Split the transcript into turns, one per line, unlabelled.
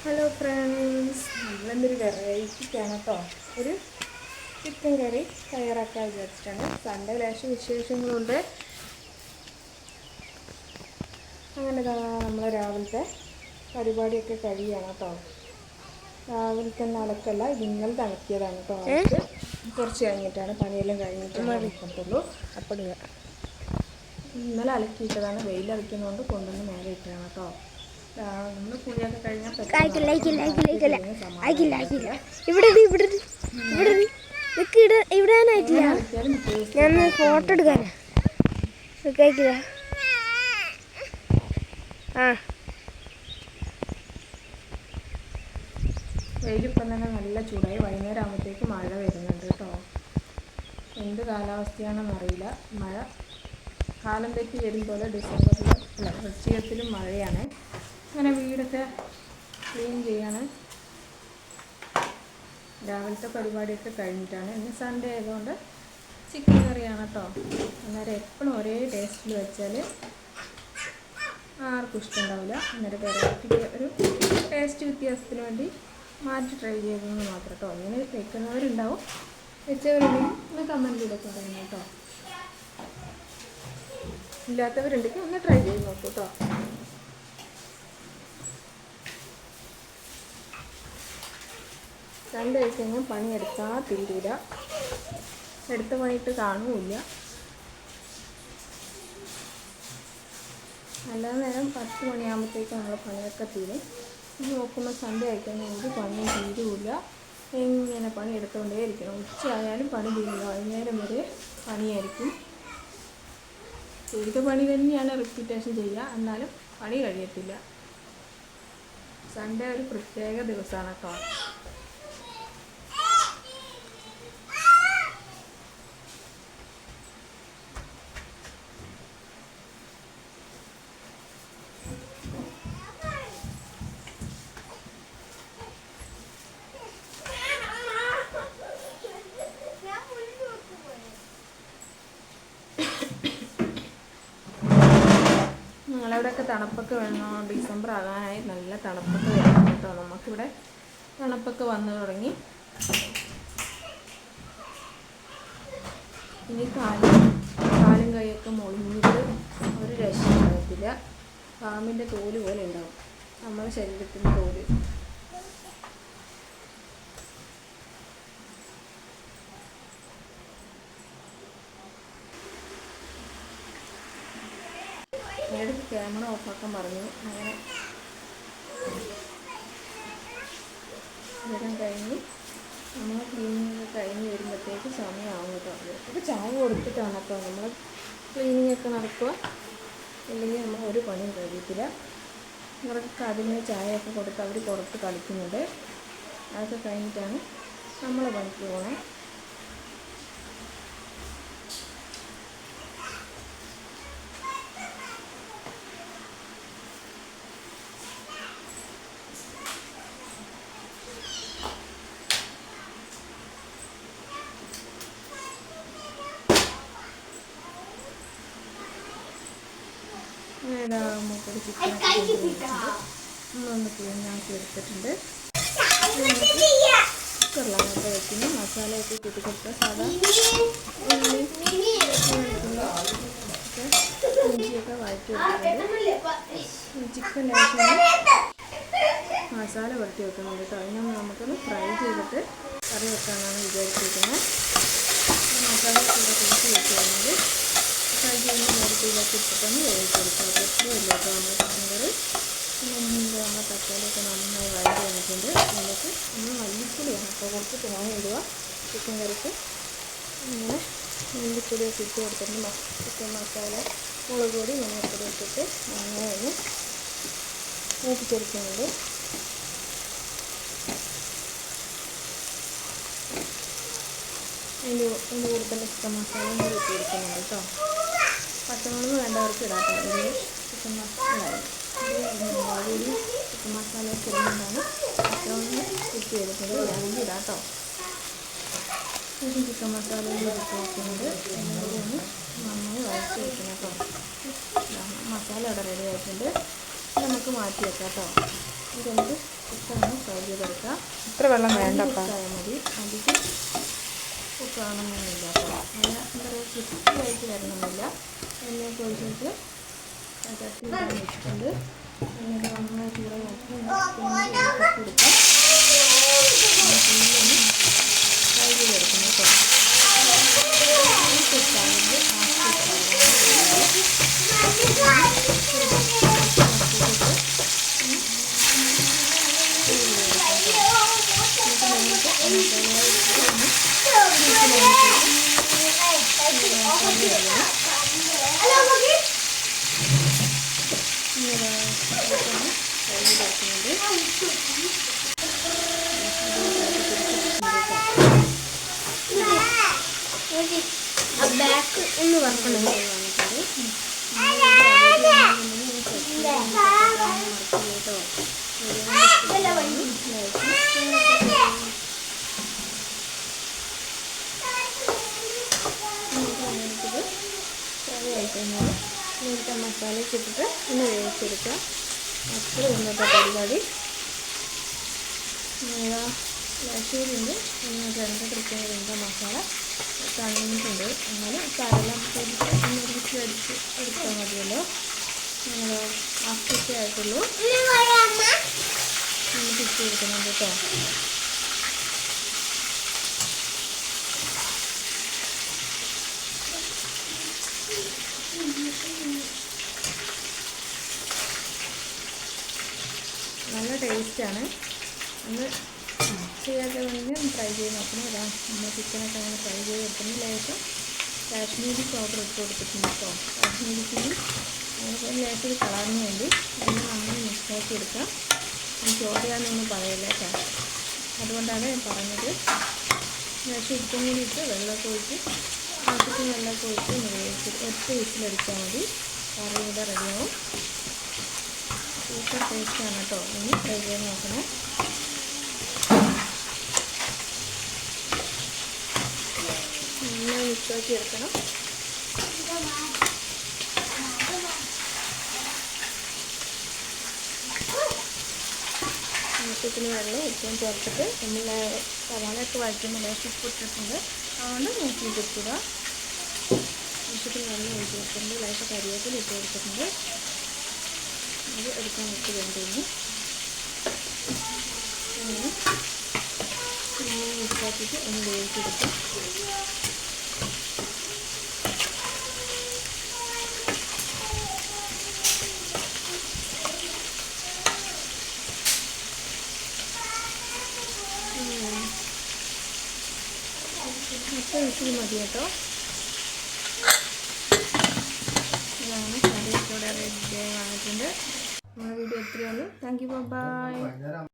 Hello friends, നമ്മളെന്തൊരു വെറൈറ്റിക്കാണ് കേട്ടോ ഒരു chicken കറി തയ്യാറാക്കാൻ വിചാരിച്ചിട്ടാണ്. സൺഡേ ലേശം വിശേഷങ്ങളുണ്ട്. അങ്ങനെ നമ്മൾ രാവിലത്തെ പരിപാടിയൊക്കെ കഴിയുകയാണ് കേട്ടോ. രാവിലെ തന്നെ അലക്കല്ല, ഇത് ഇന്നലെ തണുക്കിയതാണ് കേട്ടോ. അലക്ക് കുറച്ച് കഴിഞ്ഞിട്ടാണ്, പണിയെല്ലാം കഴിഞ്ഞിട്ടാണ് അലക്കത്തുള്ളൂ. അപ്പോൾ ഇന്നലെ അലക്കിയിട്ടതാണ്, വെയിലറിക്കുന്നതുകൊണ്ട് കൊണ്ടുവന്ന് മേലെ ഇട്ടാണ് കേട്ടോ. നമ്മൾ കുളിയൊക്കെ കഴിഞ്ഞാൽ
ഞാൻ ഫോട്ടോ എടുക്കാനാ.
വെയിലിപ്പം തന്നെ നല്ല ചൂടായി. വൈകുന്നേരം ആകുമ്പോഴത്തേക്ക് മഴ വരുന്നുണ്ട് കേട്ടോ. എന്ത് കാലാവസ്ഥയാണെന്നറിയില്ല. മഴ കാലം തെറ്റി വരുമ്പോൾ ഡിസംബറിൽ വൃശ്ചികത്തിലും മഴയാണ്. അങ്ങനെ വീടൊക്കെ ക്ലീൻ ചെയ്യാണ്. രാവിലത്തെ പരിപാടിയൊക്കെ കഴിഞ്ഞിട്ടാണ്. ഇന്ന് സൺഡേ ആയതുകൊണ്ട് ചിക്കൻ കറിയാണ് കേട്ടോ. അന്നേരം എപ്പോഴും ഒരേ ടേസ്റ്റിൽ വെച്ചാൽ ആർക്കും ഇഷ്ടമുണ്ടാവില്ല. അന്നേരം വെറൈറ്റിക്ക് ഒരു ടേസ്റ്റ് വ്യത്യാസത്തിന് വേണ്ടി മാറ്റി ട്രൈ ചെയ്തതെന്ന് മാത്രം കേട്ടോ. ഇങ്ങനെ വെക്കുന്നവരുണ്ടാവും, വെച്ചവരുണ്ടെങ്കിൽ ഒന്ന് കമൻറ്റിലൊക്കെ പറയണം കേട്ടോ. ഇല്ലാത്തവരുണ്ടെങ്കിൽ ഒന്ന് ട്രൈ ചെയ്ത് നോക്കൂ കേട്ടോ. സൺഡേ ആയി കഴിഞ്ഞാൽ പണിയെടുത്താൽ തീരില്ല, എടുത്ത പണിയിട്ട് കാണുമില്ല. നല്ല നേരം 10 മണിയാകുമ്പോഴത്തേക്ക് നമ്മൾ പണിയൊക്കെ തീരും. നോക്കുമ്പോൾ സൺഡേ ആയിക്കഴിഞ്ഞാൽ എന്ത് പണിയും തീരുമില്ല. എങ്ങനെ പണി എടുത്തുകൊണ്ടേ ഇരിക്കണം. ഉച്ച ആയാലും പണി തീരില്ല, വൈകുന്നേരം വരെ പണിയായിരിക്കും. ചെയ്ത പണി തന്നെയാണ് റിപ്പീറ്റേഷൻ ചെയ്യുക, എന്നാലും പണി കഴിയത്തില്ല. സൺഡേ ഒരു പ്രത്യേക ദിവസമാണ് കേട്ടോ. നിങ്ങളവിടെയൊക്കെ തണുപ്പൊക്കെ വേണോ? ഡിസംബർ ആകാനായി നല്ല തണുപ്പൊക്കെ വേണം കേട്ടോ. നമുക്കിവിടെ തണുപ്പൊക്കെ വന്നു തുടങ്ങി. ഇനി കാലും കൈയൊക്കെ മുളിഞ്ഞിട്ട് ഒരു രക്ഷയില്ല. പാമ്പിൻ്റെ തോല് പോലെ ഉണ്ടാവും നമ്മുടെ ശരീരത്തിൻ്റെ തോല്. എന്നോട് ക്യാമറ ഓഫാക്കാൻ പറഞ്ഞു. അങ്ങനെ ഇതെല്ലാം കഴിഞ്ഞ് നമ്മൾ ക്ലീനിങ് കഴിഞ്ഞ് വരുമ്പോഴത്തേക്ക് സമയമാവും കേട്ടോ. അവർക്ക് ചായ കൊടുത്തിട്ടാണ് കേട്ടോ നമ്മൾ ക്ലീനിങ്ങൊക്കെ നടക്കുക. ഇല്ലെങ്കിൽ നമ്മൾ ഒരു പണിയും കഴിയത്തില്ല. ഇവർക്ക് അതിന് ചായയൊക്കെ കൊടുത്ത് അവർ പുറത്ത് കളിക്കുന്നുണ്ട്. അതൊക്കെ കഴിഞ്ഞിട്ടാണ് നമ്മൾ പണിക്ക് പോകണേ. മൂക്കൊരു ചിക്കനൊക്കെ നമ്മളൊന്ന് ക്ലീനാക്കി എടുത്തിട്ടുണ്ട്. കുക്കറിലാണ് കേട്ടോ വയ്ക്കുന്നത്. മസാലയൊക്കെ കൂട്ടി കൊടുക്കുക. സാധാ ഉള്ളി ഇഞ്ചിയൊക്കെ വഴറ്റി വെക്കുന്നുണ്ട്. ചിക്കൻ ലേശം മസാല പുരട്ടി വെക്കുന്നുണ്ട് കേട്ടോ. അതിനൊന്ന് നമുക്കൊന്ന് ഫ്രൈ ചെയ്തിട്ട് കറി വെക്കാനാണ് വിചാരിച്ചിരിക്കുന്നത്. മസാല കൂടെ കൂട്ടി വെക്കുകയാണെങ്കിൽ ഫ്രൈ ചെയ്യുന്ന നേരത്തെ ഇതൊക്കെ ഇട്ടിട്ടൊന്ന് വേവിച്ചെടുക്കുക. അപ്പോൾ എത്രയും ഇല്ല കേട്ടോ നമ്മൾ ചിക്കൻ കറി. പിന്നെ നമ്മൾ തക്കാളിയൊക്കെ നന്നായി വഴറ്റി വന്നിട്ടുണ്ട്. അതിലേക്ക് നമ്മൾ മല്ലിപ്പൊടിയാണ് അപ്പോൾ കുറച്ച് തോന്നിയിടുക ചിക്കൻ കറിക്ക്. ഇങ്ങനെ മല്ലിപ്പൊടിയൊക്കെ ഇട്ട് കൊടുത്തിട്ടുണ്ട്. ചിക്കൻ മസാല, മുളക് പൊടി, മഞ്ഞൾപ്പൊടി ഇട്ടിട്ട് നന്നായി ഒന്ന് മൂപ്പിച്ചെടുക്കുന്നുണ്ട്. അതിൻ്റെ കൂടെ തന്നെ ചിക്കൻ മസാലയും കൂടി ഇട്ട് കൊടുക്കുന്നുണ്ട് കേട്ടോ. പച്ചമുളക് വേണ്ടവർക്ക് ഇടാട്ടോ. ഇതിൽ ചിക്കൻ മസാല കൂടി ചിക്കൻ മസാലയൊക്കെ ഇടുന്നതാണ് പച്ചമുളക് കുക്ക് ചെയ്തിട്ടുണ്ട്. വേണമെങ്കിൽ ഇടാട്ടോ. ചിക്കൻ മസാലയും കൂടി ഇട്ട് വെക്കുന്നുണ്ട്. അതിനോട് ഒന്ന് നന്നായി വഴറ്റി വെക്കണം കേട്ടോ. മസാല ഇവിടെ റെഡി ആയിട്ടുണ്ട്. നമുക്ക് മാറ്റി വെക്കാം കേട്ടോ. ഇതൊന്ന് ഇതൊന്ന് ഫ്രൈ ചെയ്തെടുക്കാം.
ഇത്ര വെള്ളം വേണ്ടപ്പാ.
ഇട്ടാൽ മതി. അതിക്ക് ഉപ്പാണെന്നൊന്നുമില്ല അപ്പോൾ നല്ല എന്താ പറയുക ക്രിസ്പി ആയിട്ട് വരണമെന്നില്ല. എണ്ണയൊക്കെ ഒഴിച്ചിട്ട് ചട്ടി ഇടാൻ വെച്ചിട്ടുണ്ട്. എണ്ണയൊക്കെ നന്നായി ചൂടാക്കി കൊടുക്കാം. ഫുള്ളൊന്ന് ഫ്രൈ ചെയ്തെടുക്കണം കേട്ടോ.
ബാക്ക് ഒന്ന് വറക്കണം.
ഫ്രൈ ആയിക്കഴിഞ്ഞാൽ നേരത്തെ മസാലയൊക്കെ ഇട്ടിട്ട് ഒന്ന് വേവിച്ചെടുക്കുക. അത്ര ഇന്നത്തെ പരിപാടി. ലക്ഷൂരിൻ്റെ ഇന്നത്തെ എന്താ പ്രത്യേകത എന്താ മസാല തണിഞ്ഞിട്ടുണ്ട്. എന്നാലും കരെല്ലാം ഒന്ന് അടിച്ച് എടുത്താൽ മതിയല്ലോ. ആഫ്റ്റർ ആയിട്ടുള്ളൂ ഒന്ന് പിച്ച് കൊടുക്കണം കേട്ടോ. നല്ല ടേസ്റ്റാണ്. ഒന്ന് ചെയ്യാതെ വേണമെങ്കിൽ ഒന്ന് ഫ്രൈ ചെയ്ത് നോക്കണം. അതാ നമ്മൾ ചിക്കനൊക്കെ അങ്ങനെ ഫ്രൈ ചെയ്ത് വെക്കുന്ന ലേശം കാശ്മീരി പൗഡർ ഇട്ട് കൊടുത്തിട്ടുണ്ട് കേട്ടോ. കാശ്മീരി ചില്ലി അങ്ങനെ ലേശം കളറിന് വേണ്ടി ഒന്ന് നന്നായി മിക്സാക്കി എടുക്കാം. ചോറിയാന്നൊന്നും പറയില്ല കേട്ടോ, അതുകൊണ്ടാണ് ഞാൻ പറഞ്ഞത്. ലേശം ഉപ്പും കൂടി ഇട്ട് വെള്ളമൊക്കെ ഒഴിച്ച് ആവശ്യത്തിന് വെള്ളമൊക്കെ ഒഴിച്ച് വേവിച്ചിട്ട് ഒറ്റ വിസിലടിച്ചാൽ മതി. കറി ഇവിടെ റെഡിയാവും. സൂപ്പർ ടേസ്റ്റാണ് കേട്ടോ. ഒന്ന് ട്രൈ ചെയ്ത് നോക്കണേ. നന്നായി മിക്സാക്കി എടുക്കണം. ആവശ്യത്തിന് വെള്ളം ഉപ്പും ചേർത്തിട്ട് നമ്മൾ സവാളയൊക്കെ വഴറ്റുമ്പോൾ ലേശം ഉപ്പ് ഇട്ടിട്ടുണ്ട്. അതുകൊണ്ട് നോക്കിയിട്ട് ഇട്ടുക. ആവശ്യത്തിന് വെള്ളം ഒഴിച്ച് കൊടുത്തിട്ടുണ്ട്. ലേശം കരിവേപ്പില ഇട്ട് കൊടുത്തിട്ടുണ്ട്. അത് എടുക്കാൻ വെച്ച് വേണ്ടിയിരുന്നു. അങ്ങനെ മിക്സാക്കിയിട്ട് ഒന്ന് വേവിച്ചെടുക്കാം. മൊത്തം വിസിൽ മതി കേട്ടോ. ഇതാണ് കറി ഇവിടെ റെഡി ആയിട്ടുണ്ട്. നമ്മുടെ വീഡിയോ എത്രയുള്ളൂ. Thank you. ബൈ.